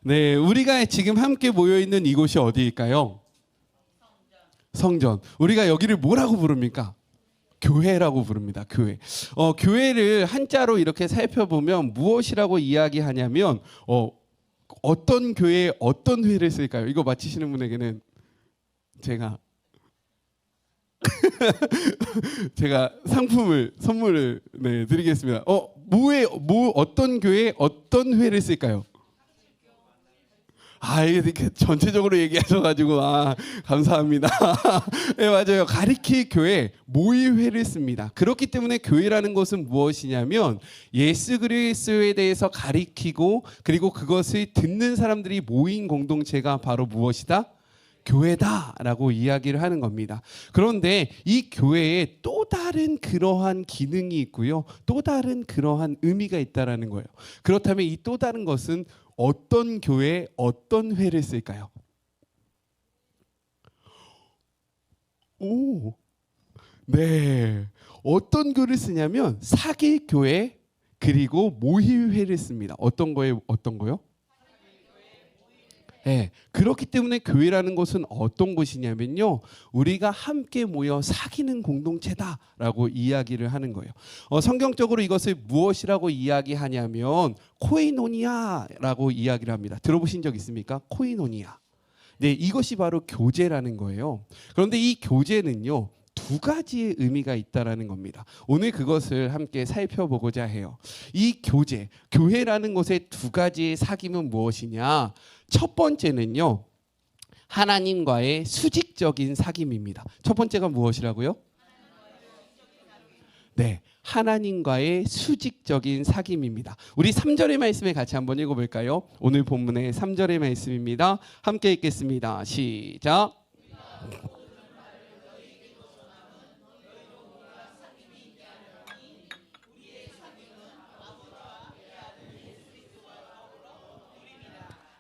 네, 우리가 지금 함께 모여 있는 이곳이 어디일까요? 성전. 우리가 여기를 뭐라고 부릅니까? 교회라고 부릅니다. 교회. 교회를 한자로 이렇게 살펴보면 무엇이라고 이야기하냐면 어떤 교회에 어떤 회를 쓸까요? 이거 맞히시는 분에게는 제가 선물을 드리겠습니다. 어떤 교회에 어떤 회를 쓸까요? 이렇게 전체적으로 얘기하셔가지고 감사합니다. 네, 맞아요. 가리킬 교회 모의회를 씁니다. 그렇기 때문에 교회라는 것은 무엇이냐면 예수 그리스도에 대해서 가리키고 그리고 그것을 듣는 사람들이 모인 공동체가 바로 무엇이다? 교회다라고 이야기를 하는 겁니다. 그런데 이 교회에 또 다른 그러한 기능이 있고요. 또 다른 그러한 의미가 있다라는 거예요. 그렇다면 이 또 다른 것은 어떤 교회에 어떤 회를 쓸까요? 네. 어떤 교회를 쓰냐면 사기교회 그리고 모의회를 씁니다. 어떤 거요? 네, 그렇기 때문에 교회라는 것은 어떤 곳이냐면요, 우리가 함께 모여 사귀는 공동체다라고 이야기를 하는 거예요. 성경적으로 이것을 무엇이라고 이야기하냐면 코이노니아라고 이야기를 합니다. 들어보신 적 있습니까? 코이노니아. 네, 이것이 바로 교제라는 거예요. 그런데 이 교제는요, 두 가지의 의미가 있다라는 겁니다. 오늘 그것을 함께 살펴보고자 해요. 이 교회라는 것의 두 가지의 사귐은 무엇이냐? 첫 번째는요, 하나님과의 수직적인 사귐입니다. 첫 번째가 무엇이라고요? 네, 하나님과의 수직적인 사귐입니다. 우리 3절의 말씀을 같이 한번 읽어볼까요? 오늘 본문의 3절의 말씀입니다. 함께 읽겠습니다. 시작.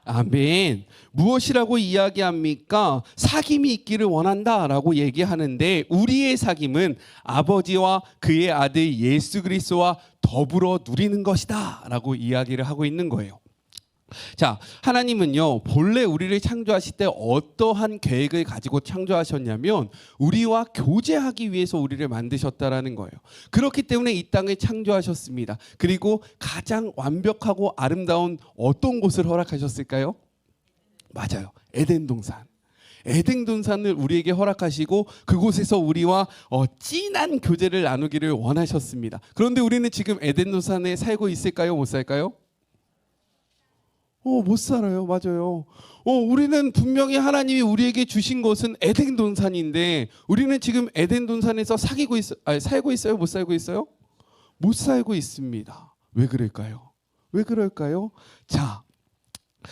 아멘. 무엇이라고 이야기합니까? 사귐이 있기를 원한다라고 얘기하는데 우리의 사귐은 아버지와 그의 아들 예수 그리스도와 더불어 누리는 것이다라고 이야기를 하고 있는 거예요. 자, 하나님은요, 본래 우리를 창조하실 때 어떠한 계획을 가지고 창조하셨냐면 우리와 교제하기 위해서 우리를 만드셨다라는 거예요. 그렇기 때문에 이 땅을 창조하셨습니다. 그리고 가장 완벽하고 아름다운 어떤 곳을 허락하셨을까요? 맞아요. 에덴 동산. 에덴 동산을 우리에게 허락하시고 그곳에서 우리와 진한 교제를 나누기를 원하셨습니다. 그런데 우리는 지금 에덴 동산에 살고 있을까요? 못 살까요? 못 살아요. 맞아요. 우리는 분명히 하나님이 우리에게 주신 것은 에덴 동산인데 우리는 지금 에덴 동산에서 살고 있어요? 못 살고 있어요? 못 살고 있습니다. 왜 그럴까요? 자,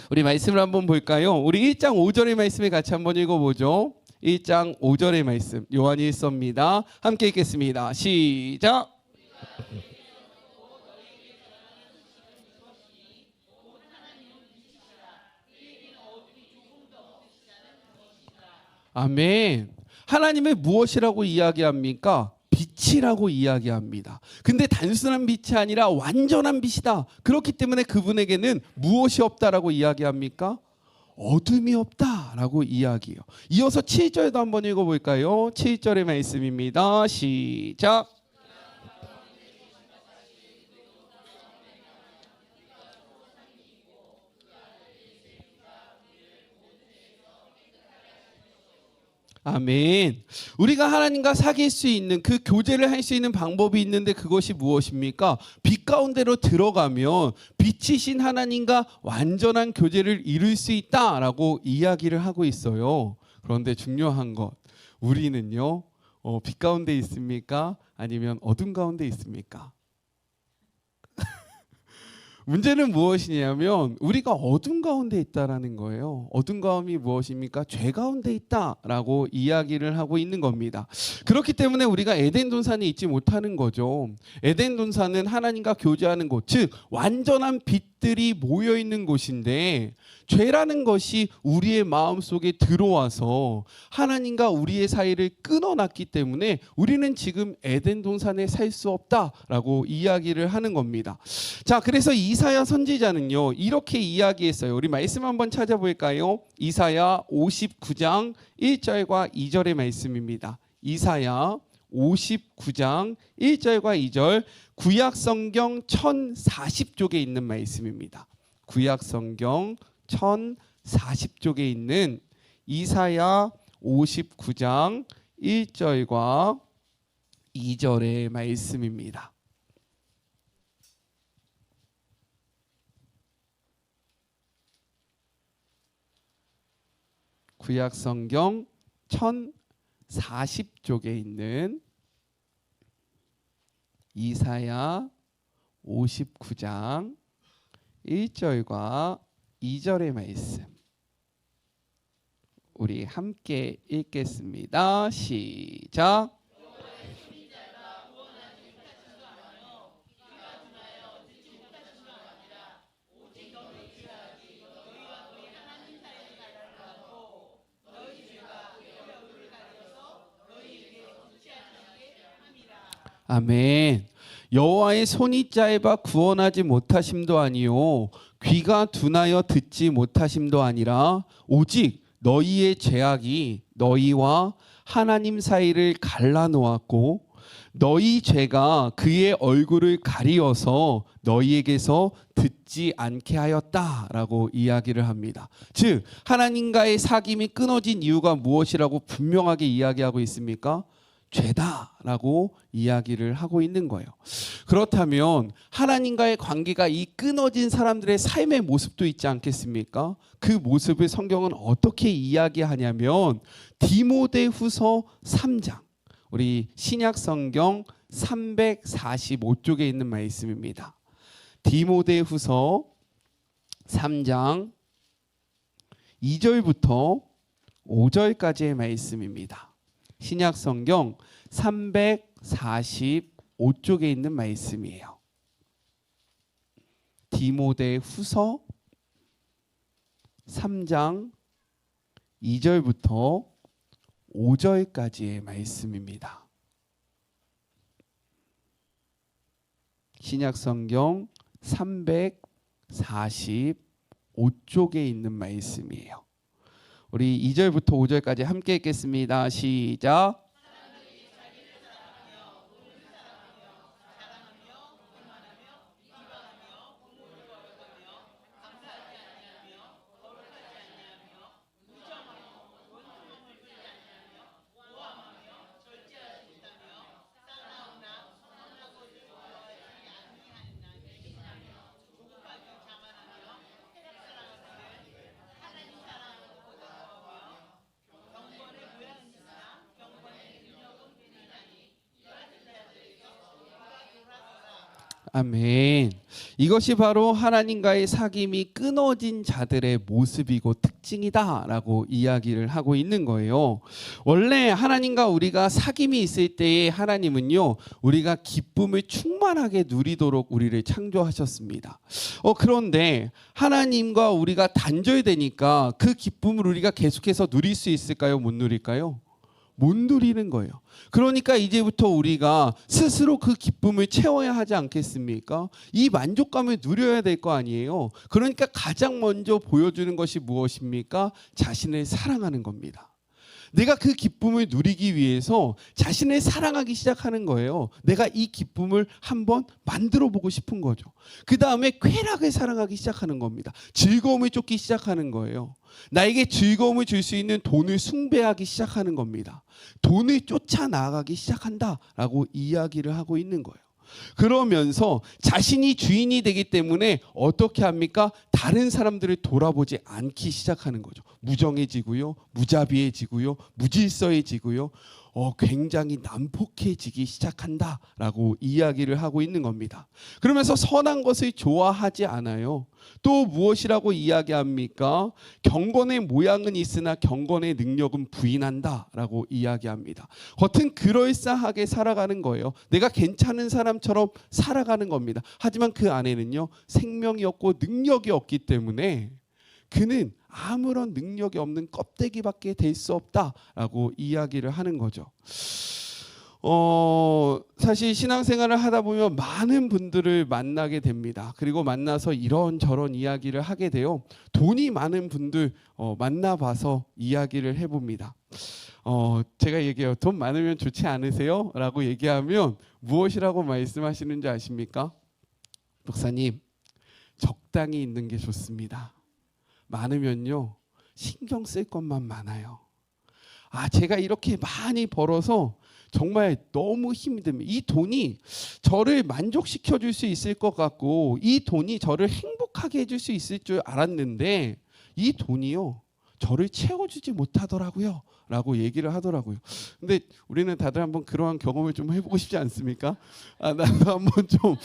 우리 말씀을 한번 볼까요? 우리 1장 5절의 말씀을 같이 한번 읽어보죠. 1장 5절의 말씀, 요한 1서입니다. 함께 읽겠습니다. 시작. 아멘. 하나님을 무엇이라고 이야기합니까? 빛이라고 이야기합니다. 근데 단순한 빛이 아니라 완전한 빛이다. 그렇기 때문에 그분에게는 무엇이 없다라고 이야기합니까? 어둠이 없다라고 이야기해요. 이어서 7절도 한번 읽어볼까요? 7절의 말씀입니다. 시작. 아멘. 우리가 하나님과 사귈 수 있는 그 교제를 할 수 있는 방법이 있는데 그것이 무엇입니까? 빛 가운데로 들어가면 빛이신 하나님과 완전한 교제를 이룰 수 있다라고 이야기를 하고 있어요. 그런데 중요한 것, 우리는요, 빛 가운데 있습니까? 아니면 어둠 가운데 있습니까? 문제는 무엇이냐면 우리가 어둠 가운데 있다라는 거예요. 어둠 가운이 무엇입니까? 죄 가운데 있다라고 이야기를 하고 있는 겁니다. 그렇기 때문에 우리가 에덴 동산에 있지 못하는 거죠. 에덴 동산은 하나님과 교제하는 곳, 즉 완전한 빛 집들이 모여 있는 곳인데 죄라는 것이 우리의 마음속에 들어와서 하나님과 우리의 사이를 끊어놨기 때문에 우리는 지금 에덴 동산에 살 수 없다라고 이야기를 하는 겁니다. 자, 그래서 이사야 선지자는요 이렇게 이야기했어요. 우리 말씀 한번 찾아볼까요? 이사야 59장 1절과 2절의 말씀입니다. 이사야 59장 1절과 2절, 구약 성경 1040쪽에 있는 말씀입니다. 구약 성경 1040쪽에 있는 이사야 59장 1절과 2절의 말씀입니다. 구약 성경 1040쪽에 있는 이사야 59장 1절과 2절의 말씀 우리 함께 읽겠습니다. 시작. 아멘. 여호와의 손이 짧아 구원하지 못하심도 아니요 귀가 둔하여 듣지 못하심도 아니라 오직 너희의 죄악이 너희와 하나님 사이를 갈라놓았고 너희 죄가 그의 얼굴을 가리어서 너희에게서 듣지 않게 하였다라고 이야기를 합니다. 즉 하나님과의 사귐이 끊어진 이유가 무엇이라고 분명하게 이야기하고 있습니까? 죄다라고 이야기를 하고 있는 거예요. 그렇다면 하나님과의 관계가 이 끊어진 사람들의 삶의 모습도 있지 않겠습니까? 그 모습을 성경은 어떻게 이야기하냐면 디모데후서 3장 우리 신약 성경 345쪽에 있는 말씀입니다. 디모데후서 3장 2절부터 5절까지의 말씀입니다. 신약 성경 345쪽에 있는 말씀이에요. 디모데후서 3장 2절부터 5절까지의 말씀입니다. 신약 성경 345쪽에 있는 말씀이에요. 우리 2절부터 5절까지 함께 읽겠습니다. 시작. 아멘. 이것이 바로 하나님과의 사귐이 끊어진 자들의 모습이고 특징이다라고 이야기를 하고 있는 거예요. 원래 하나님과 우리가 사귐이 있을 때에 하나님은요 우리가 기쁨을 충만하게 누리도록 우리를 창조하셨습니다. 그런데 하나님과 우리가 단절되니까 그 기쁨을 우리가 계속해서 누릴 수 있을까요? 못 누릴까요? 못 누리는 거예요. 그러니까 이제부터 우리가 스스로 그 기쁨을 채워야 하지 않겠습니까? 이 만족감을 누려야 될 거 아니에요. 그러니까 가장 먼저 보여주는 것이 무엇입니까? 자신을 사랑하는 겁니다. 내가 그 기쁨을 누리기 위해서 자신을 사랑하기 시작하는 거예요. 내가 이 기쁨을 한번 만들어 보고 싶은 거죠. 그 다음에 쾌락을 사랑하기 시작하는 겁니다. 즐거움을 쫓기 시작하는 거예요. 나에게 즐거움을 줄 수 있는 돈을 숭배하기 시작하는 겁니다. 돈을 쫓아 나아가기 시작한다라고 이야기를 하고 있는 거예요. 그러면서 자신이 주인이 되기 때문에 어떻게 합니까? 다른 사람들을 돌아보지 않기 시작하는 거죠. 무정해지고요, 무자비해지고요, 무질서해지고요. 굉장히 난폭해지기 시작한다라고 이야기를 하고 있는 겁니다. 그러면서 선한 것을 좋아하지 않아요. 또 무엇이라고 이야기합니까? 경건의 모양은 있으나 경건의 능력은 부인한다라고 이야기합니다. 겉은 그럴싸하게 살아가는 거예요. 내가 괜찮은 사람처럼 살아가는 겁니다. 하지만 그 안에는요, 생명이 없고 능력이 없기 때문에 그는 아무런 능력이 없는 껍데기밖에 될 수 없다라고 이야기를 하는 거죠. 사실 신앙생활을 하다 보면 많은 분들을 만나게 됩니다. 그리고 만나서 이런저런 이야기를 하게 돼요. 돈이 많은 분들 만나봐서 이야기를 해봅니다. 제가 얘기해요. 돈 많으면 좋지 않으세요? 라고 얘기하면 무엇이라고 말씀하시는지 아십니까? 목사님, 적당히 있는 게 좋습니다. 많으면요, 신경 쓸 것만 많아요. 제가 이렇게 많이 벌어서 정말 너무 힘듭니다. 이 돈이 저를 만족시켜 줄 수 있을 것 같고, 이 돈이 저를 행복하게 해줄 수 있을 줄 알았는데, 이 돈이요, 저를 채워주지 못하더라고요 라고 얘기를 하더라고요. 근데 우리는 다들 한번 그러한 경험을 좀 해보고 싶지 않습니까? 나도 한번 좀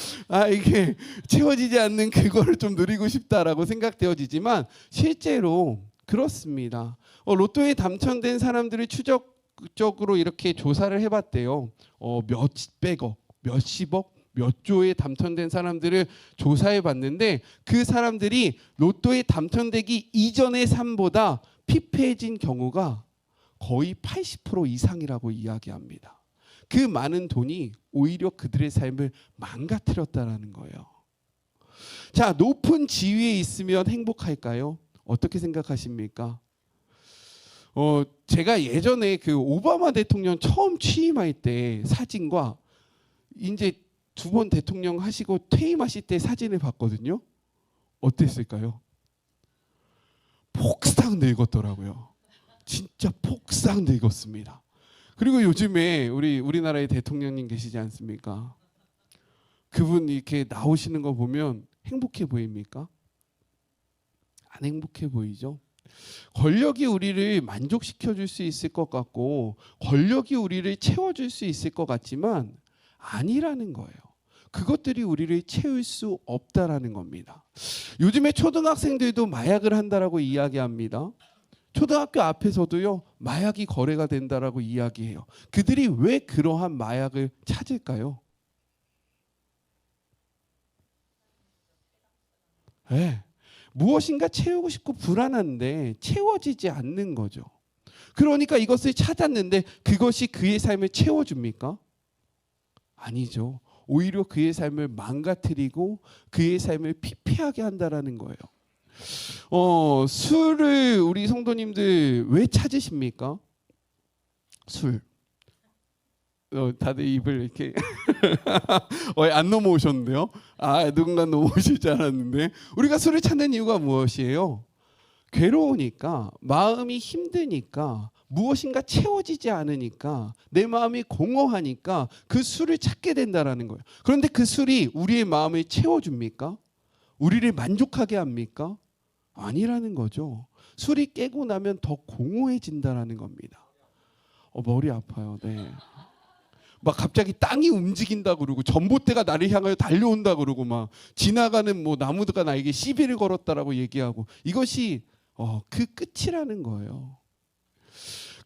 이게 채워지지 않는 그거를 좀 누리고 싶다라고 생각되어지지만 실제로 그렇습니다. 로또에 당첨된 사람들을 추적적으로 이렇게 조사를 해봤대요. 몇백억, 몇십억, 몇 조에 당첨된 사람들을 조사해 봤는데 그 사람들이 로또에 당첨되기 이전의 삶보다 피폐해진 경우가 거의 80% 이상이라고 이야기합니다. 그 많은 돈이 오히려 그들의 삶을 망가뜨렸다는 거예요. 자, 높은 지위에 있으면 행복할까요? 어떻게 생각하십니까? 제가 예전에 그 오바마 대통령 처음 취임할 때 사진과 이제 2번 대통령 하시고 퇴임하실 때 사진을 봤거든요. 어땠을까요? 폭삭 늙었더라고요. 진짜 폭삭 늙었습니다. 그리고 요즘에 우리나라의 대통령님 계시지 않습니까? 그분 이렇게 나오시는 거 보면 행복해 보입니까? 안 행복해 보이죠? 권력이 우리를 만족시켜 줄 수 있을 것 같고 권력이 우리를 채워줄 수 있을 것 같지만 아니라는 거예요. 그것들이 우리를 채울 수 없다라는 겁니다. 요즘에 초등학생들도 마약을 한다라고 이야기합니다. 초등학교 앞에서도요, 마약이 거래가 된다라고 이야기해요. 그들이 왜 그러한 마약을 찾을까요? 네. 무엇인가 채우고 싶고 불안한데 채워지지 않는 거죠. 그러니까 이것을 찾았는데 그것이 그의 삶을 채워줍니까? 아니죠. 오히려 그의 삶을 망가뜨리고 그의 삶을 피폐하게 한다라는 거예요. 술을 우리 성도님들 왜 찾으십니까? 술. 다들 입을 이렇게 안 넘어오셨는데요? 누군가 넘어오실 줄 알았는데 우리가 술을 찾는 이유가 무엇이에요? 괴로우니까, 마음이 힘드니까, 무엇인가 채워지지 않으니까, 내 마음이 공허하니까 그 술을 찾게 된다라는 거예요. 그런데 그 술이 우리의 마음을 채워줍니까? 우리를 만족하게 합니까? 아니라는 거죠. 술이 깨고 나면 더 공허해진다라는 겁니다. 머리 아파요. 네. 막 갑자기 땅이 움직인다 그러고 전봇대가 나를 향하여 달려온다 그러고 막 지나가는 뭐 나무가 나에게 시비를 걸었다라고 얘기하고 이것이 그 끝이라는 거예요.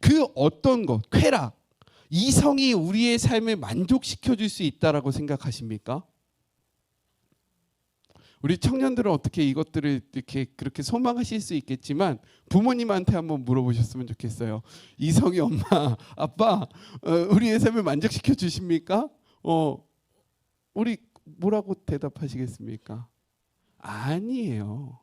그 어떤 것, 쾌락, 이성이 우리의 삶을 만족시켜 줄 수 있다라고 생각하십니까? 우리 청년들은 어떻게 이것들을 이렇게 그렇게 소망하실 수 있겠지만 부모님한테 한번 물어보셨으면 좋겠어요. 이성이 엄마, 아빠, 우리의 삶을 만족시켜 주십니까? 우리 뭐라고 대답하시겠습니까? 아니에요.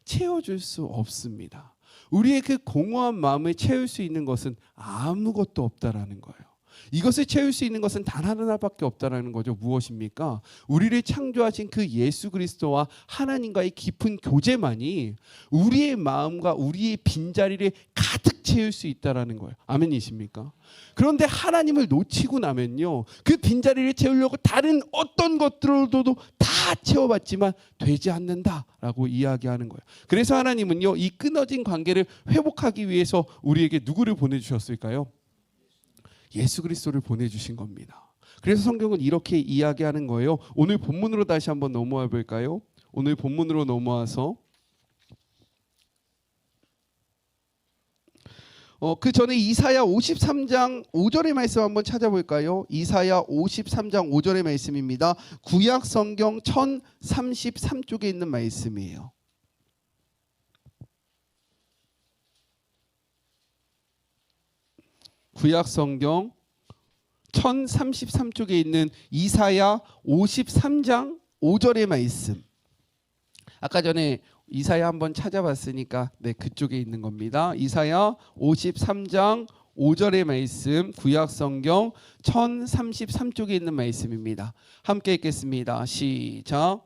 채워줄 수 없습니다. 우리의 그 공허한 마음을 채울 수 있는 것은 아무것도 없다라는 거예요. 이것을 채울 수 있는 것은 단 하나밖에 없다라는 거죠. 무엇입니까? 우리를 창조하신 그 예수 그리스도와 하나님과의 깊은 교제만이 우리의 마음과 우리의 빈자리를 가득 채울 수 있다라는 거예요. 아멘이십니까? 그런데 하나님을 놓치고 나면요, 그 빈자리를 채우려고 다른 어떤 것들로도 다 채워봤지만 되지 않는다라고 이야기하는 거예요. 그래서 하나님은요, 이 끊어진 관계를 회복하기 위해서 우리에게 누구를 보내주셨을까요? 예수 그리스도를 보내주신 겁니다. 그래서 성경은 이렇게 이야기하는 거예요. 오늘 본문으로 다시 한번 넘어와 볼까요? 오늘 본문으로 넘어와서 그 전에 이사야 53장 5절의 말씀 한번 찾아볼까요? 이사야 53장 5절의 말씀입니다. 구약 성경 1033쪽에 있는 말씀이에요. 구약 성경 1033쪽에 있는 이사야 53장 5절의 말씀. 아까 전에 이사야 한번 찾아봤으니까 그쪽에 있는 겁니다. 이사야 53장 5절의 말씀, 구약 성경 1033쪽에 있는 말씀입니다. 함께 읽겠습니다. 시작.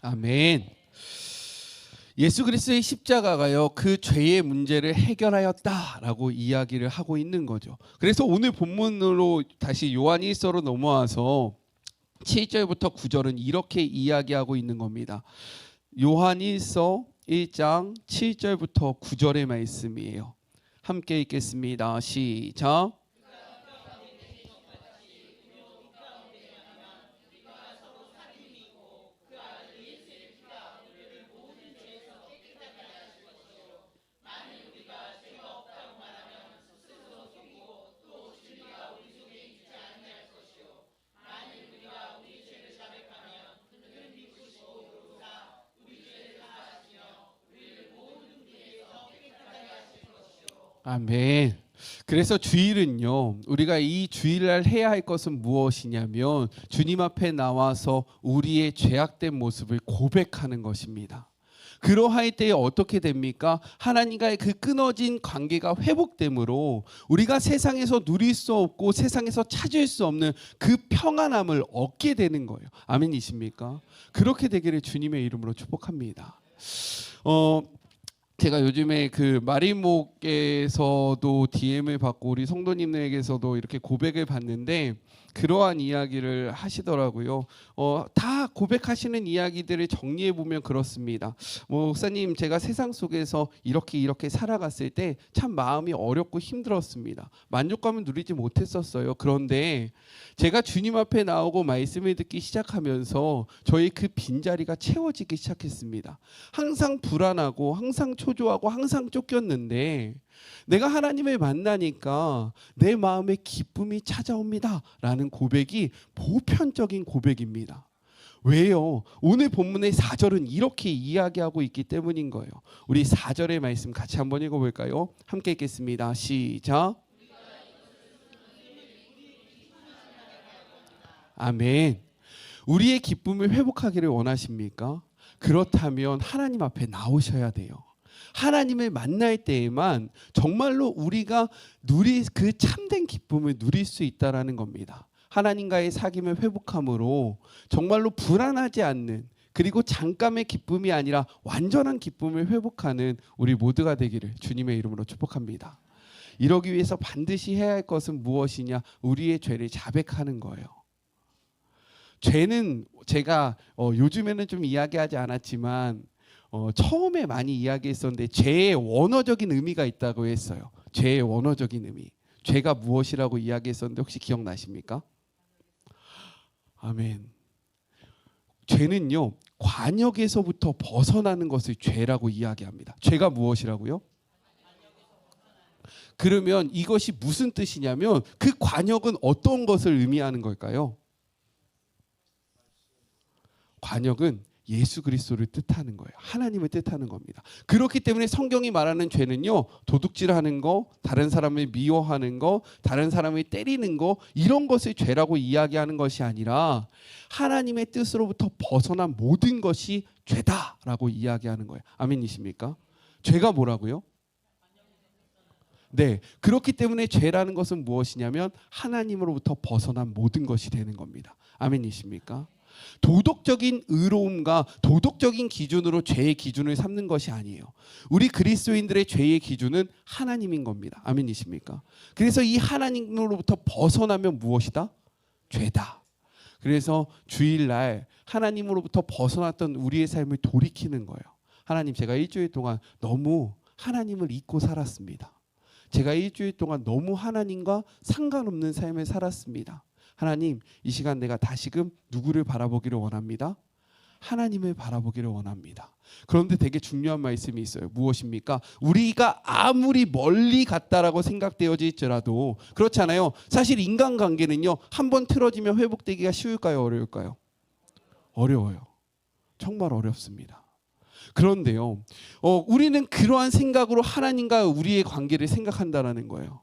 아멘. 예수 그리스도의 십자가가요, 그 죄의 문제를 해결하였다라고 이야기를 하고 있는 거죠. 그래서 오늘 본문으로 다시 요한일서로 넘어와서 7절부터 9절은 이렇게 이야기하고 있는 겁니다. 요한일서 1장 7절부터 9절의 말씀이에요. 함께 읽겠습니다. 시작. 아멘. 그래서 주일은요, 우리가 이 주일날 해야 할 것은 무엇이냐면 주님 앞에 나와서 우리의 죄악된 모습을 고백하는 것입니다. 그러할 때에 어떻게 됩니까? 하나님과의 그 끊어진 관계가 회복되므로 우리가 세상에서 누릴 수 없고 세상에서 찾을 수 없는 그 평안함을 얻게 되는 거예요. 아멘이십니까? 그렇게 되기를 주님의 이름으로 축복합니다. 제가 요즘에 그 마리목에서도 DM을 받고 우리 성도님에게서도 이렇게 고백을 받는데 그러한 이야기를 하시더라고요. 다 고백하시는 이야기들을 정리해 보면 그렇습니다. 목사님, 제가 세상 속에서 이렇게 살아갔을 때 참 마음이 어렵고 힘들었습니다. 만족감을 누리지 못했었어요. 그런데 제가 주님 앞에 나오고 말씀을 듣기 시작하면서 저의 그 빈자리가 채워지기 시작했습니다. 항상 불안하고 항상 초조하고 항상 쫓겼는데 내가 하나님을 만나니까 내 마음에 기쁨이 찾아옵니다 라는 고백이 보편적인 고백입니다. 왜요? 오늘 본문의 4절은 이렇게 이야기하고 있기 때문인 거예요. 우리 4절의 말씀 같이 한번 읽어볼까요? 함께 읽겠습니다. 시작. 아멘. 우리의 기쁨을 회복하기를 원하십니까? 그렇다면 하나님 앞에 나오셔야 돼요. 하나님을 만날 때에만 정말로 우리가 그 참된 기쁨을 누릴 수 있다라는 겁니다. 하나님과의 사귐을 회복함으로 정말로 불안하지 않는, 그리고 잠깐의 기쁨이 아니라 완전한 기쁨을 회복하는 우리 모두가 되기를 주님의 이름으로 축복합니다. 이러기 위해서 반드시 해야 할 것은 무엇이냐? 우리의 죄를 자백하는 거예요. 죄는 제가 요즘에는 좀 이야기하지 않았지만 처음에 많이 이야기했었는데 죄의 원어적인 의미가 있다고 했어요. 죄의 원어적인 의미. 죄가 무엇이라고 이야기했었는데 혹시 기억나십니까? 아멘. 죄는요, 관역에서부터 벗어나는 것을 죄라고 이야기합니다. 죄가 무엇이라고요? 그러면 이것이 무슨 뜻이냐면 그 관역은 어떤 것을 의미하는 걸까요? 관역은 예수 그리스도를 뜻하는 거예요. 하나님을 뜻하는 겁니다. 그렇기 때문에 성경이 말하는 죄는요, 도둑질하는 거, 다른 사람을 미워하는 거, 다른 사람을 때리는 거, 이런 것을 죄라고 이야기하는 것이 아니라 하나님의 뜻으로부터 벗어난 모든 것이 죄다라고 이야기하는 거예요. 아멘이십니까? 죄가 뭐라고요? 네, 그렇기 때문에 죄라는 것은 무엇이냐면 하나님으로부터 벗어난 모든 것이 되는 겁니다. 아멘이십니까? 도덕적인 의로움과 도덕적인 기준으로 죄의 기준을 삼는 것이 아니에요. 우리 그리스도인들의 죄의 기준은 하나님인 겁니다. 아멘이십니까? 그래서 이 하나님으로부터 벗어나면 무엇이다? 죄다. 그래서 주일날 하나님으로부터 벗어났던 우리의 삶을 돌이키는 거예요. 하나님, 제가 일주일 동안 너무 하나님을 잊고 살았습니다. 제가 일주일 동안 너무 하나님과 상관없는 삶을 살았습니다. 하나님, 이 시간 내가 다시금 누구를 바라보기를 원합니다? 하나님을 바라보기를 원합니다. 그런데 되게 중요한 말씀이 있어요. 무엇입니까? 우리가 아무리 멀리 갔다라고 생각되어질지라도 그렇잖아요. 사실 인간관계는요, 한번 틀어지면 회복되기가 쉬울까요? 어려울까요? 어려워요. 정말 어렵습니다. 그런데요, 우리는 그러한 생각으로 하나님과 우리의 관계를 생각한다라는 거예요.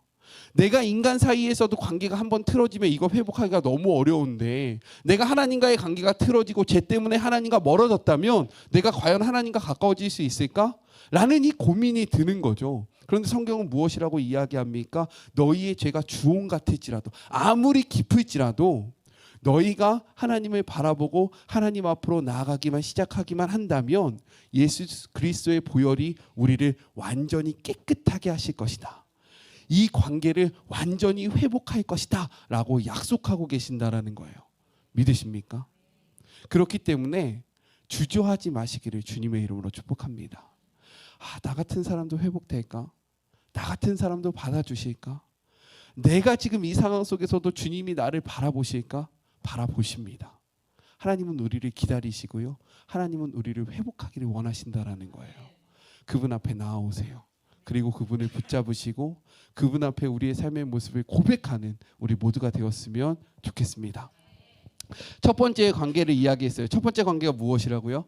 내가 인간 사이에서도 관계가 한번 틀어지면 이거 회복하기가 너무 어려운데, 내가 하나님과의 관계가 틀어지고 죄 때문에 하나님과 멀어졌다면 내가 과연 하나님과 가까워질 수 있을까? 라는 이 고민이 드는 거죠. 그런데 성경은 무엇이라고 이야기합니까? 너희의 죄가 주홍 같을지라도, 아무리 깊을지라도 너희가 하나님을 바라보고 하나님 앞으로 나아가기만 시작하기만 한다면 예수 그리스도의 보혈이 우리를 완전히 깨끗하게 하실 것이다. 이 관계를 완전히 회복할 것이다 라고 약속하고 계신다라는 거예요. 믿으십니까? 그렇기 때문에 주저하지 마시기를 주님의 이름으로 축복합니다. 나 같은 사람도 회복될까? 나 같은 사람도 받아주실까? 내가 지금 이 상황 속에서도 주님이 나를 바라보실까? 바라보십니다. 하나님은 우리를 기다리시고요, 하나님은 우리를 회복하기를 원하신다라는 거예요. 그분 앞에 나아오세요. 그리고 그분을 붙잡으시고 그분 앞에 우리의 삶의 모습을 고백하는 우리 모두가 되었으면 좋겠습니다. 첫 번째 관계를 이야기했어요. 첫 번째 관계가 무엇이라고요?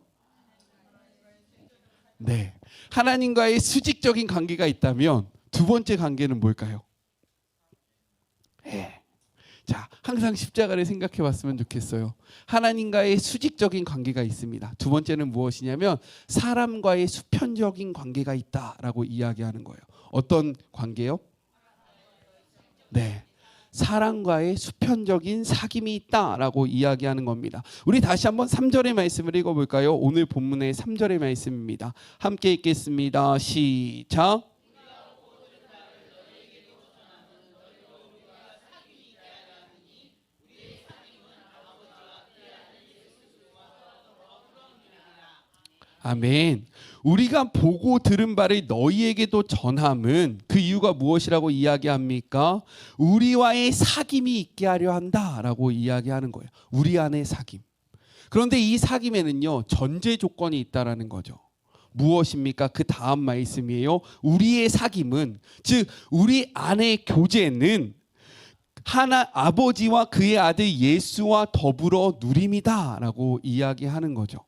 네, 하나님과의 수직적인 관계가 있다면 두 번째 관계는 뭘까요? 자, 항상 십자가를 생각해 봤으면 좋겠어요. 하나님과의 수직적인 관계가 있습니다. 두 번째는 무엇이냐면 사람과의 수평적인 관계가 있다라고 이야기하는 거예요. 어떤 관계요? 네, 사람과의 수평적인 사귐이 있다라고 이야기하는 겁니다. 우리 다시 한번 3절의 말씀을 읽어볼까요? 오늘 본문의 3절의 말씀입니다. 함께 읽겠습니다. 시작. 아멘. 우리가 보고 들은 바를 너희에게도 전함은 그 이유가 무엇이라고 이야기합니까? 우리와의 사귐이 있게 하려 한다라고 이야기하는 거예요. 우리 안에 사귐. 그런데 이 사귐에는요, 전제 조건이 있다라는 거죠. 무엇입니까? 그 다음 말씀이에요. 우리의 사귐은, 즉 우리 안의 교제는 아버지와 그의 아들 예수와 더불어 누림이다라고 이야기하는 거죠.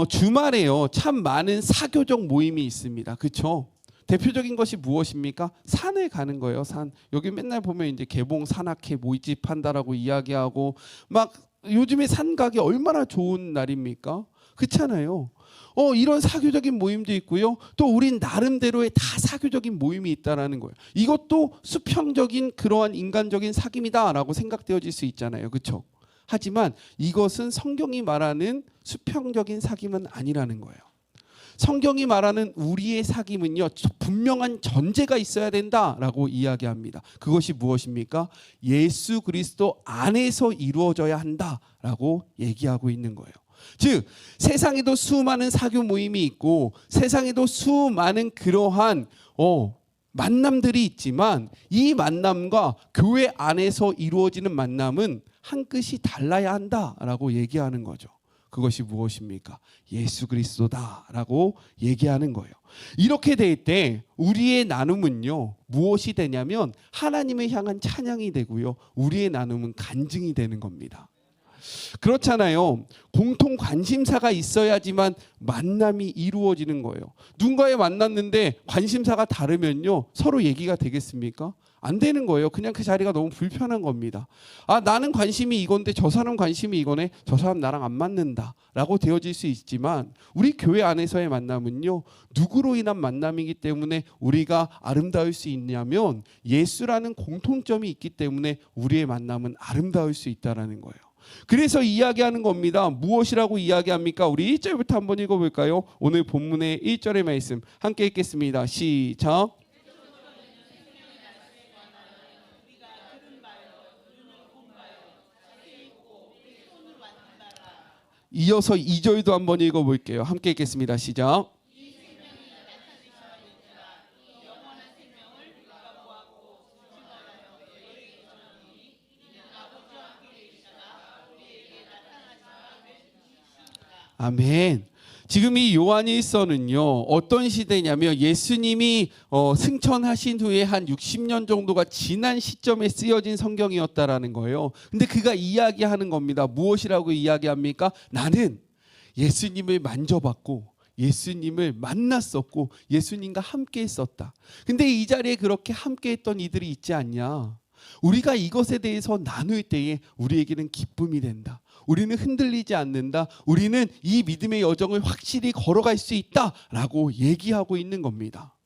주말에요, 참 많은 사교적 모임이 있습니다. 그렇죠? 대표적인 것이 무엇입니까? 산에 가는 거예요. 산. 여기 맨날 보면 이제 개봉 산악회 모집한다라고 이야기하고, 막 요즘에 산 가기 얼마나 좋은 날입니까? 그렇잖아요. 이런 사교적인 모임도 있고요. 또 우린 나름대로의 다 사교적인 모임이 있다라는 거예요. 이것도 수평적인 그러한 인간적인 사귐이다라고 생각되어질 수 있잖아요. 그렇죠? 하지만 이것은 성경이 말하는 수평적인 사귐은 아니라는 거예요. 성경이 말하는 우리의 사귐은요, 분명한 전제가 있어야 된다라고 이야기합니다. 그것이 무엇입니까? 예수 그리스도 안에서 이루어져야 한다라고 얘기하고 있는 거예요. 즉 세상에도 수많은 사교 모임이 있고 세상에도 수많은 그러한 만남들이 있지만 이 만남과 교회 안에서 이루어지는 만남은 한 끝이 달라야 한다라고 얘기하는 거죠. 그것이 무엇입니까? 예수 그리스도다라고 얘기하는 거예요. 이렇게 될 때 우리의 나눔은요, 무엇이 되냐면 하나님을 향한 찬양이 되고요, 우리의 나눔은 간증이 되는 겁니다. 그렇잖아요. 공통 관심사가 있어야지만 만남이 이루어지는 거예요. 누군가에 만났는데 관심사가 다르면요, 서로 얘기가 되겠습니까? 안 되는 거예요. 그냥 그 자리가 너무 불편한 겁니다. 나는 관심이 이건데 저 사람 관심이 이거네, 저 사람 나랑 안 맞는다 라고 되어질 수 있지만, 우리 교회 안에서의 만남은요, 누구로 인한 만남이기 때문에 우리가 아름다울 수 있냐면 예수라는 공통점이 있기 때문에 우리의 만남은 아름다울 수 있다는 거예요. 그래서 이야기하는 겁니다. 무엇이라고 이야기합니까? 우리 1절부터 한번 읽어볼까요? 오늘 본문의 1절의 말씀 함께 읽겠습니다. 시작. 이어서 2절도 한번 읽어볼게요. 함께 읽겠습니다. 시작. 아멘. 지금 이 요한일서는요 어떤 시대냐면 예수님이 승천하신 후에 한 60년 정도가 지난 시점에 쓰여진 성경이었다라는 거예요. 근데 그가 이야기하는 겁니다. 무엇이라고 이야기합니까? 나는 예수님을 만져봤고 예수님을 만났었고 예수님과 함께 있었다. 근데 이 자리에 그렇게 함께 했던 이들이 있지 않냐? 우리가 이것에 대해서 나눌 때에 우리에게는 기쁨이 된다. 우리는 흔들리지 않는다. 우리는 이 믿음의 여정을 확실히 걸어갈 수 있다라고 얘기하고 있는 겁니다.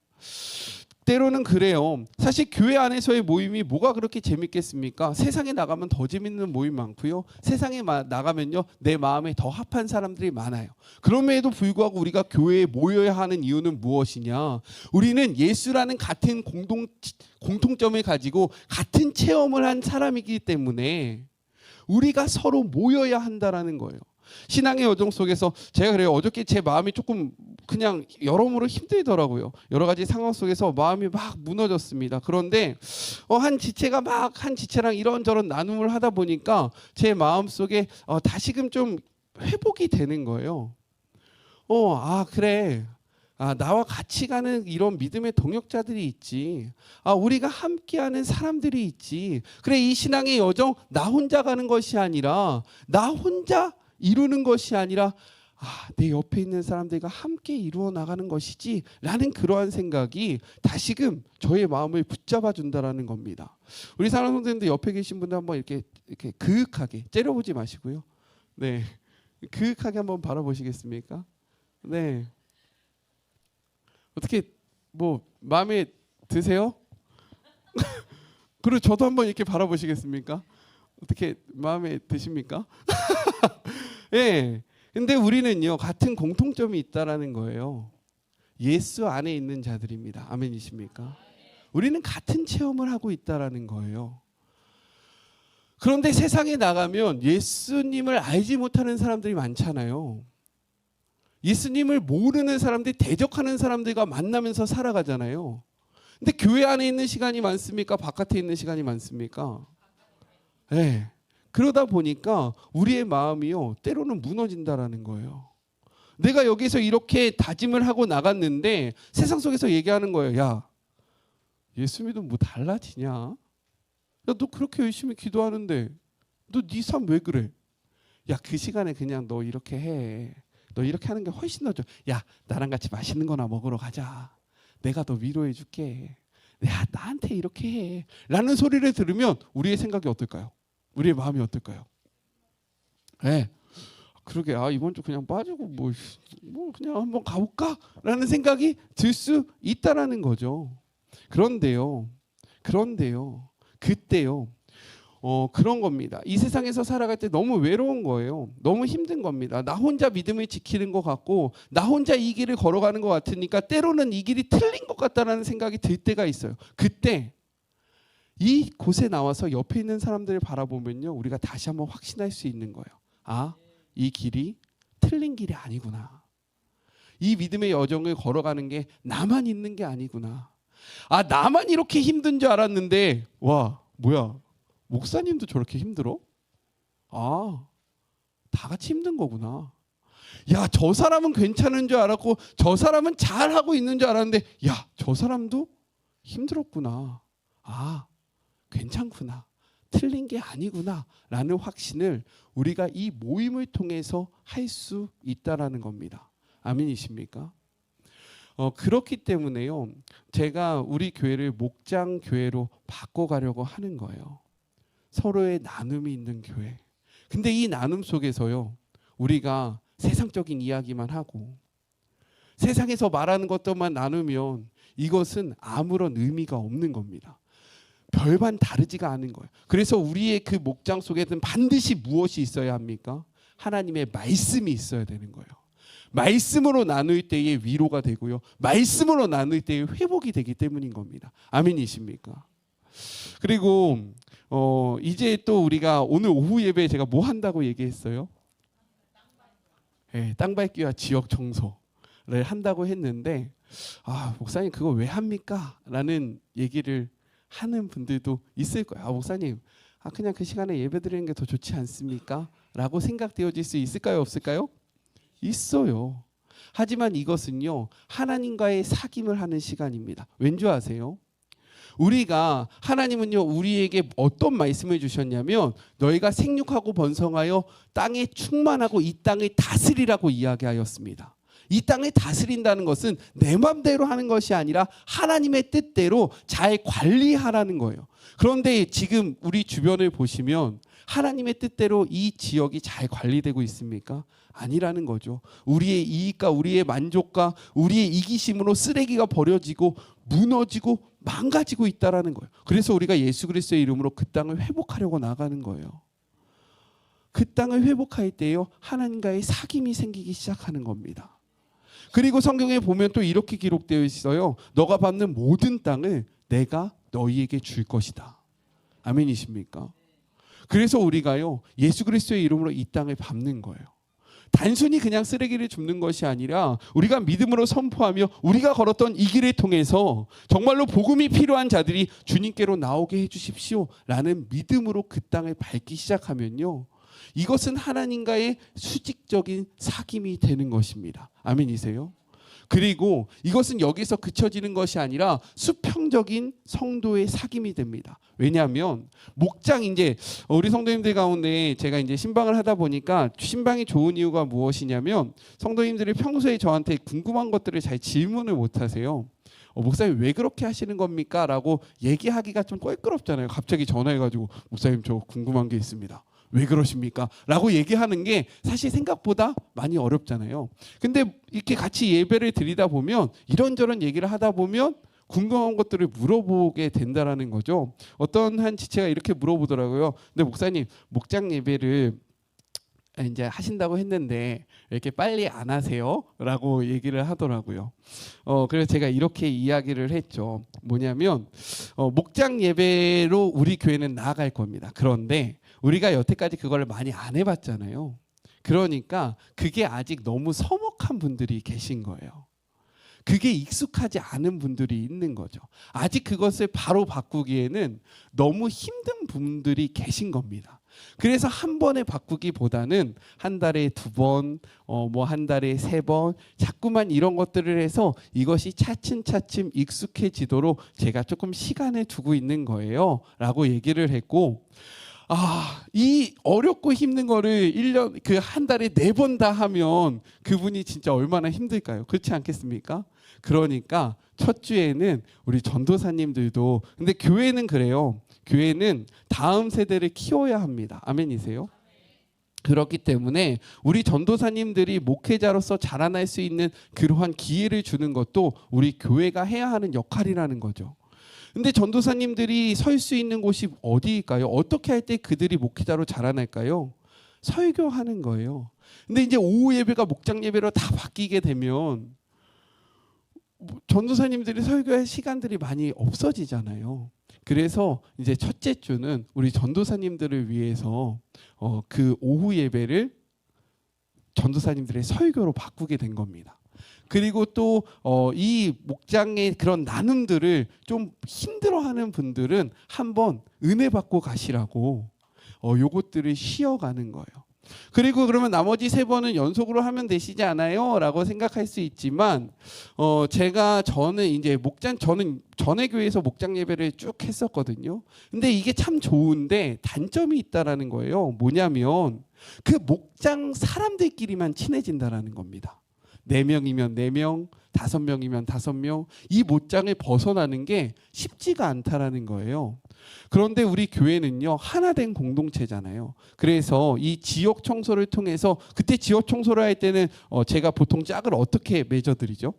때로는 그래요. 사실 교회 안에서의 모임이 뭐가 그렇게 재밌겠습니까? 세상에 나가면 더 재밌는 모임 많고요. 세상에 나가면요 내 마음에 더 합한 사람들이 많아요. 그럼에도 불구하고 우리가 교회에 모여야 하는 이유는 무엇이냐? 우리는 예수라는 같은 공통점을 가지고 같은 체험을 한 사람이기 때문에 우리가 서로 모여야 한다라는 거예요. 신앙의 여정 속에서 제가 그래요. 어저께 제 마음이 조금 그냥 여러모로 힘들더라고요. 여러 가지 상황 속에서 마음이 막 무너졌습니다. 그런데 한 지체랑 이런저런 나눔을 하다 보니까 제 마음 속에 다시금 좀 회복이 되는 거예요. 그래. 나와 같이 가는 이런 믿음의 동역자들이 있지. 우리가 함께하는 사람들이 있지. 그래, 이 신앙의 여정 나 혼자 가는 것이 아니라 나 혼자 이루는 것이 아니라 내 옆에 있는 사람들과 함께 이루어 나가는 것이지 라는 그러한 생각이 다시금 저의 마음을 붙잡아 준다라는 겁니다. 우리 사랑하는 성도님들 옆에 계신 분들 한번 이렇게 그윽하게 째려보지 마시고요. 네, 그윽하게 한번 바라보시겠습니까? 네. 어떻게 마음에 드세요? 그리고 저도 한번 이렇게 바라보시겠습니까? 어떻게 마음에 드십니까? 예. 근데 우리는요 같은 공통점이 있다라는 거예요. 예수 안에 있는 자들입니다. 아멘이십니까? 우리는 같은 체험을 하고 있다라는 거예요. 그런데 세상에 나가면 예수님을 알지 못하는 사람들이 많잖아요. 예수님을 모르는 사람들, 대적하는 사람들과 만나면서 살아가잖아요. 근데 교회 안에 있는 시간이 많습니까? 바깥에 있는 시간이 많습니까? 네. 그러다 보니까 우리의 마음이요 때로는 무너진다라는 거예요. 내가 여기서 이렇게 다짐을 하고 나갔는데 세상 속에서 얘기하는 거예요. 야, 예수 믿으면 뭐 달라지냐? 야, 너 그렇게 열심히 기도하는데 너 네 삶 왜 그래? 야, 그 시간에 그냥 너 이렇게 해. 너 이렇게 하는 게 훨씬 더 좋아. 야, 나랑 같이 맛있는 거나 먹으러 가자. 내가 너 위로해 줄게. 야, 나한테 이렇게 해. 라는 소리를 들으면 우리의 생각이 어떨까요? 우리의 마음이 어떨까요? 네. 그러게 이번 주 그냥 빠지고 뭐 그냥 한번 가볼까? 라는 생각이 들 수 있다라는 거죠. 그런데요. 그때요. 그런 겁니다. 이 세상에서 살아갈 때 너무 외로운 거예요. 너무 힘든 겁니다. 나 혼자 믿음을 지키는 것 같고 나 혼자 이 길을 걸어가는 것 같으니까 때로는 이 길이 틀린 것 같다라는 생각이 들 때가 있어요. 그때 이 곳에 나와서 옆에 있는 사람들을 바라보면요 우리가 다시 한번 확신할 수 있는 거예요. 이 길이 틀린 길이 아니구나. 이 믿음의 여정을 걸어가는 게 나만 있는 게 아니구나. 나만 이렇게 힘든 줄 알았는데 와 뭐야 목사님도 저렇게 힘들어? 다 같이 힘든 거구나. 야, 저 사람은 괜찮은 줄 알았고 저 사람은 잘하고 있는 줄 알았는데 야, 저 사람도 힘들었구나. 괜찮구나. 틀린 게 아니구나 라는 확신을 우리가 이 모임을 통해서 할 수 있다라는 겁니다. 아멘이십니까? 그렇기 때문에요 제가 우리 교회를 목장 교회로 바꿔가려고 하는 거예요. 서로의 나눔이 있는 교회. 근데 이 나눔 속에서요 우리가 세상적인 이야기만 하고 세상에서 말하는 것들만 나누면 이것은 아무런 의미가 없는 겁니다. 별반 다르지가 않은 거예요. 그래서 우리의 그 목장 속에는 반드시 무엇이 있어야 합니까? 하나님의 말씀이 있어야 되는 거예요. 말씀으로 나눌 때에 위로가 되고요. 말씀으로 나눌 때에 회복이 되기 때문인 겁니다. 아멘이십니까? 그리고 이제 또 우리가 오늘 오후 예배에 제가 뭐 한다고 얘기했어요? 땅 밟기와 지역 청소를 한다고 했는데 목사님 그거 왜 합니까? 라는 얘기를 하는 분들도 있을 거예요. 목사님 그냥 그 시간에 예배 드리는 게 더 좋지 않습니까? 라고 생각되어질 수 있을까요? 없을까요? 있어요. 하지만 이것은요 하나님과의 사귐을 하는 시간입니다. 왠지 아세요? 우리가 하나님은요 우리에게 어떤 말씀을 주셨냐면 너희가 생육하고 번성하여 땅에 충만하고 이 땅을 다스리라고 이야기하였습니다. 이 땅을 다스린다는 것은 내 맘대로 하는 것이 아니라 하나님의 뜻대로 잘 관리하라는 거예요. 그런데 지금 우리 주변을 보시면 하나님의 뜻대로 이 지역이 잘 관리되고 있습니까? 아니라는 거죠. 우리의 이익과 우리의 만족과 우리의 이기심으로 쓰레기가 버려지고 무너지고 망가지고 있다라는 거예요. 그래서 우리가 예수 그리스도의 이름으로 그 땅을 회복하려고 나가는 거예요. 그 땅을 회복할 때요 하나님과의 사귐이 생기기 시작하는 겁니다. 그리고 성경에 보면 또 이렇게 기록되어 있어요. 너가 밟는 모든 땅을 내가 너희에게 줄 것이다. 아멘이십니까? 그래서 우리가요 예수 그리스도의 이름으로 이 땅을 밟는 거예요. 단순히 그냥 쓰레기를 줍는 것이 아니라 우리가 믿음으로 선포하며 우리가 걸었던 이 길을 통해서 정말로 복음이 필요한 자들이 주님께로 나오게 해주십시오 라는 믿음으로 그 땅을 밟기 시작하면요 이것은 하나님과의 수직적인 사귐이 되는 것입니다. 아멘이세요? 그리고 이것은 여기서 그쳐지는 것이 아니라 수평적인 성도의 사귐이 됩니다. 왜냐하면 목장 이제 우리 성도님들 가운데 제가 이제 신방을 하다 보니까 신방이 좋은 이유가 무엇이냐면 성도님들이 평소에 저한테 궁금한 것들을 잘 질문을 못 하세요. 목사님 왜 그렇게 하시는 겁니까? 라고 얘기하기가 좀 껄끄럽잖아요. 갑자기 전화해가지고 목사님 저 궁금한 게 있습니다. 왜 그러십니까? 라고 얘기하는 게 사실 생각보다 많이 어렵잖아요. 근데 이렇게 같이 예배를 드리다 보면 이런저런 얘기를 하다 보면 궁금한 것들을 물어보게 된다라는 거죠. 어떤 한 지체가 이렇게 물어보더라고요. 근데 목사님 목장 예배를 이제 하신다고 했는데 이렇게 빨리 안 하세요? 라고 얘기를 하더라고요. 그래서 제가 이렇게 이야기를 했죠. 뭐냐면 목장 예배로 우리 교회는 나아갈 겁니다. 그런데 우리가 여태까지 그걸 많이 안 해봤잖아요. 그러니까 그게 아직 너무 서먹한 분들이 계신 거예요. 그게 익숙하지 않은 분들이 있는 거죠. 아직 그것을 바로 바꾸기에는 너무 힘든 분들이 계신 겁니다. 그래서 한 번에 바꾸기보다는 한 달에 2번, 한 달에 3번 자꾸만 이런 것들을 해서 이것이 차츰차츰 익숙해지도록 제가 조금 시간을 두고 있는 거예요. 라고 얘기를 했고 이 어렵고 힘든 거를 1년 한 달에 4번 다 하면 그분이 진짜 얼마나 힘들까요? 그렇지 않겠습니까? 그러니까 첫 주에는 우리 전도사님들도 근데 교회는 그래요. 교회는 다음 세대를 키워야 합니다. 아멘이세요? 그렇기 때문에 우리 전도사님들이 목회자로서 자라날 수 있는 그러한 기회를 주는 것도 우리 교회가 해야 하는 역할이라는 거죠. 근데 전도사님들이 설 수 있는 곳이 어디일까요? 어떻게 할 때 그들이 목회자로 자라날까요? 설교하는 거예요. 근데 이제 오후 예배가 목장 예배로 다 바뀌게 되면 전도사님들이 설교할 시간들이 많이 없어지잖아요. 그래서 이제 첫째 주는 우리 전도사님들을 위해서 그 오후 예배를 전도사님들의 설교로 바꾸게 된 겁니다. 그리고 또 이 목장의 그런 나눔들을 좀 힘들어하는 분들은 한번 은혜 받고 가시라고 요것들을 쉬어가는 거예요. 그리고 그러면 나머지 3번은 연속으로 하면 되시지 않아요? 라고 생각할 수 있지만 저는 이제 저는 전에 교회에서 목장 예배를 쭉 했었거든요. 근데 이게 참 좋은데 단점이 있다라는 거예요. 뭐냐면 그 목장 사람들끼리만 친해진다라는 겁니다. 4명이면 4명, 5명이면 5명. 이 목장을 벗어나는 게 쉽지가 않다라는 거예요. 그런데 우리 교회는요 하나된 공동체잖아요. 그래서 이 지역 청소를 통해서 그때 지역 청소를 할 때는 제가 보통 짝을 어떻게 맺어드리죠?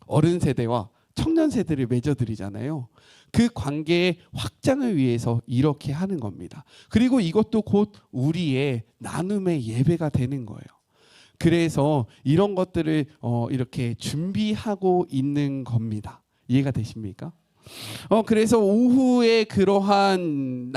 어른 세대와 청년 세대를 맺어드리잖아요. 그 관계의 확장을 위해서 이렇게 하는 겁니다. 그리고 이것도 곧 우리의 나눔의 예배가 되는 거예요. 그래서 이런 것들을 이렇게 준비하고 있는 겁니다. 이해가 되십니까? 그래서 오후에 그러한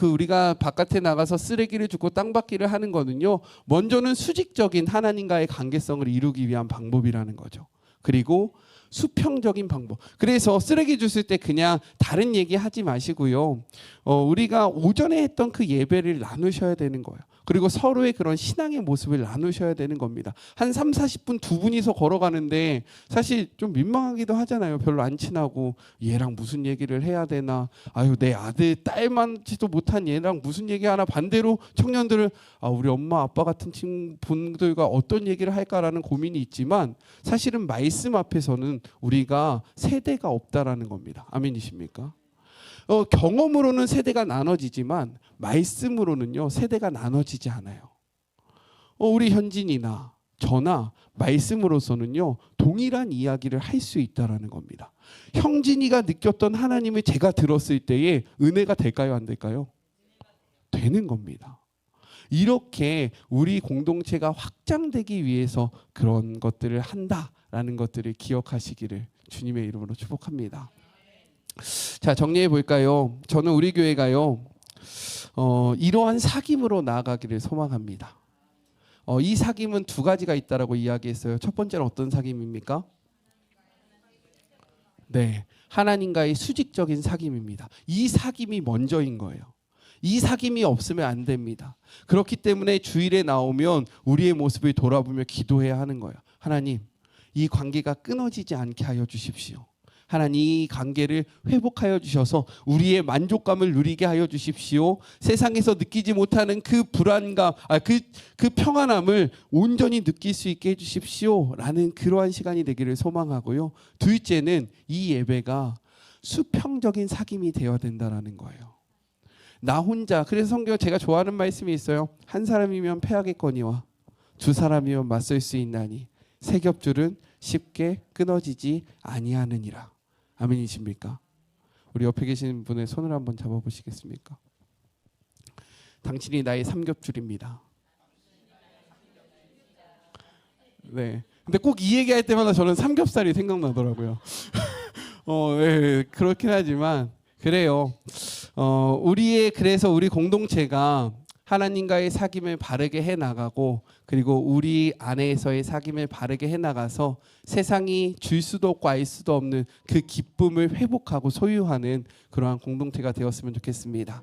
우리가 바깥에 나가서 쓰레기를 줍고 땅받기를 하는 거는요. 먼저는 수직적인 하나님과의 관계성을 이루기 위한 방법이라는 거죠. 그리고 수평적인 방법. 그래서 쓰레기 줬을 때 그냥 다른 얘기 하지 마시고요. 우리가 오전에 했던 그 예배를 나누셔야 되는 거예요. 그리고 서로의 그런 신앙의 모습을 나누셔야 되는 겁니다. 한 3, 40분 두 분이서 걸어가는데 사실 좀 민망하기도 하잖아요. 별로 안 친하고 얘랑 무슨 얘기를 해야 되나. 아유, 내 아들 딸만지도 못한 얘랑 무슨 얘기하나. 반대로 청년들은 우리 엄마 아빠 같은 분들과 어떤 얘기를 할까라는 고민이 있지만 사실은 말씀 앞에서는 우리가 세대가 없다라는 겁니다. 아멘이십니까? 경험으로는 세대가 나눠지지만 말씀으로는요 세대가 나눠지지 않아요. 우리 현진이나 저나 말씀으로서는요 동일한 이야기를 할 수 있다라는 겁니다. 형진이가 느꼈던 하나님을 제가 들었을 때에 은혜가 될까요, 안 될까요? 되는 겁니다. 이렇게 우리 공동체가 확장되기 위해서 그런 것들을 한다라는 것들을 기억하시기를 주님의 이름으로 축복합니다. 자, 정리해 볼까요? 저는 우리 교회가요 이러한 사귐으로 나아가기를 소망합니다. 이 사귐은 두 가지가 있다라고 이야기했어요. 첫 번째는 어떤 사귐입니까? 네, 하나님과의 수직적인 사귐입니다. 이 사귐이 먼저인 거예요. 이 사귐이 없으면 안 됩니다. 그렇기 때문에 주일에 나오면 우리의 모습을 돌아보며 기도해야 하는 거예요. 하나님, 이 관계가 끊어지지 않게 하여 주십시오. 하나님, 이 관계를 회복하여 주셔서 우리의 만족감을 누리게 하여 주십시오. 세상에서 느끼지 못하는 그 불안감, 그 평안함을 온전히 느낄 수 있게 해주십시오. 라는 그러한 시간이 되기를 소망하고요. 둘째는 이 예배가 수평적인 사귐이 되어야 된다는 거예요. 나 혼자, 그래서 성경 제가 좋아하는 말씀이 있어요. 한 사람이면 패하겠거니와 두 사람이면 맞설 수 있나니 세 겹줄은 쉽게 끊어지지 아니하느니라. 아멘이십니까? 우리 옆에 계신 분의 손을 한번 잡아보시겠습니까? 당신이 나의 삼겹줄입니다. 네. 근데 꼭 이 얘기할 때마다 저는 삼겹살이 생각나더라고요. 네, 그렇긴 하지만 그래요. 그래서 우리 공동체가 하나님과의 사귐을 바르게 해나가고 그리고 우리 안에서의 사귐을 바르게 해나가서 세상이 줄 수도 없고 알 수도 없는 그 기쁨을 회복하고 소유하는 그러한 공동체가 되었으면 좋겠습니다.